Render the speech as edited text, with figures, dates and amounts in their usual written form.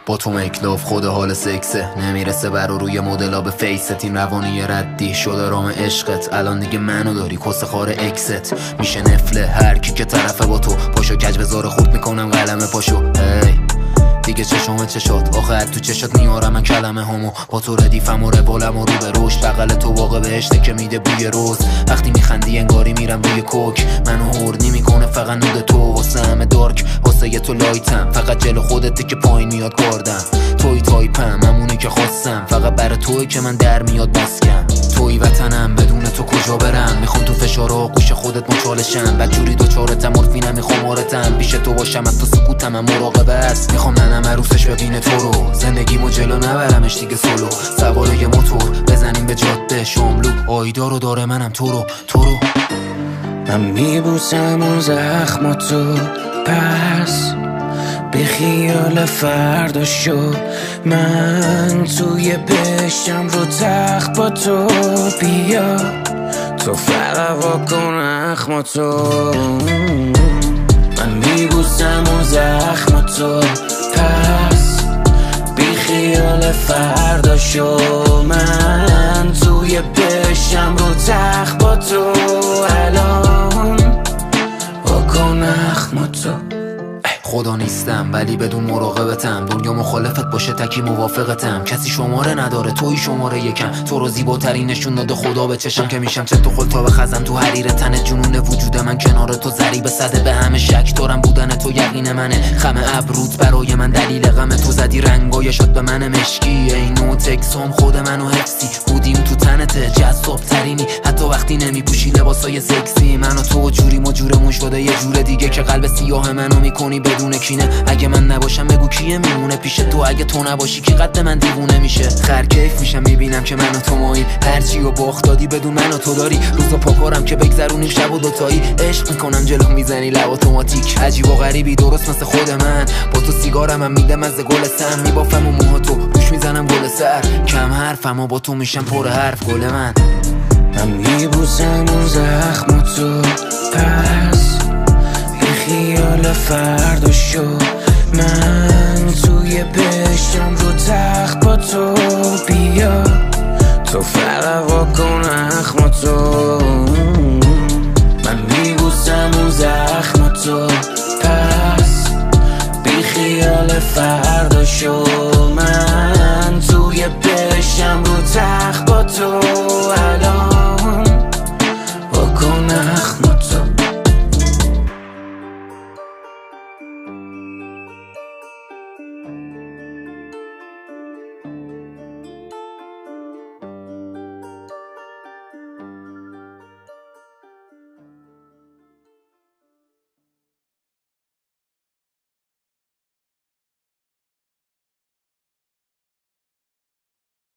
با تو مکلاف خود حال سکسه نمیرسه برا روی مدلا به فیست. این روانی ردی شده رام عشقت، الان دیگه منو داری کس خار اکست. میشه نفله هر کی که طرفه با تو، پاشو کج بزار خورد میکنم قلمه پاشو. هی دیگه چشم چشات آخه تو چشات میارم من کلمه همو. با تو ردیفم و روالم و رو به رشد، بغل تو واقع بهشته که میده بوی روز. وقتی میخندی انگاری میرم روی کوک، منو هوردی میکنه فقط نود تو. واسه همه دارک واسه یه تو لایتم، فقط جلو خودته که پایین میاد گاردم. توی تایپم همونی که خواستم، فقط برای توی که من در میاد بسکم. توی وطنم بدون تو کجا برم، میخوام تو فشار آغوش خودت مچالشم. بدجوری دوچارتم مورفینم میخوام آرتم، پیش تو باشم از تو سکوتم هم مراقبه است. میخوام ننم عروسش ببینه تو رو، زندگیمو جلو نبرمش دیگه سولو. سوار یه موتور بزنیم به جاده شاملو، آیدا رو داره منم تو رو. من میبوسم اون زخماتو پس به خیال فردا شو. من توی بشم رو تخت با تو، بیا تو فقط واکن اخماتو. من میبوسم اون زخماتو پس بی خیال فردا شو. من توی بشم رو تخت با تو، الان واکن اخماتو. خدا نیستم ولی بدون مراقبتم، دنیا مخالفت باشه تکی موافقتم. کسی شماره نداره توی شماره یکم، تو رو زیباترین نشون داده خدا به چشم. که میشم چه تو خلطا به خزم تو حریر تنه، جنون وجود من کنار تو ضریب صده. به همه شک دارم بودن تو یقین منه، خم ابروت برای من دلیل غم. تو زدی رنگای شد به من مشکی، ای نو تکسام خود منو حفظی. بودیم تو تنته جذاب ترینی، حتی وقتی نمیپوشی لباسای سکسی. من و تو جوری جورمون شده یه جور دیگه، که قلب سیاه منو میکنی بدون کینه. اگه من نباشم بگو کیه میمونه پیش تو، اگه تو نباشی کی قد من دیوونه میشه. خر کیف میشم میبینم که من و تو ماییم، هرچی و باخت دادی بدون من و تو داری. روزا پاکارم که بگذرونیم شب و دوتایی، عشق میکنم جلو میزنی لب اتوماتیک. عجیب و غریبی درست مثل خود من، با تو سیگارم هم میدم از گل سم. میبافم و موها تو روش میزنم گل سر، کم حرفم و با تو میشم پر حرف گل من. من میبوسم اون زخماتو پس بی خیال فردا شو. من توی بشم رو تخت با تو، بیا تو فقط واکن اخماتو. من میبوسم اون زخماتو پس بی خیال فردا شو. من توی بشم رو تخت با تو،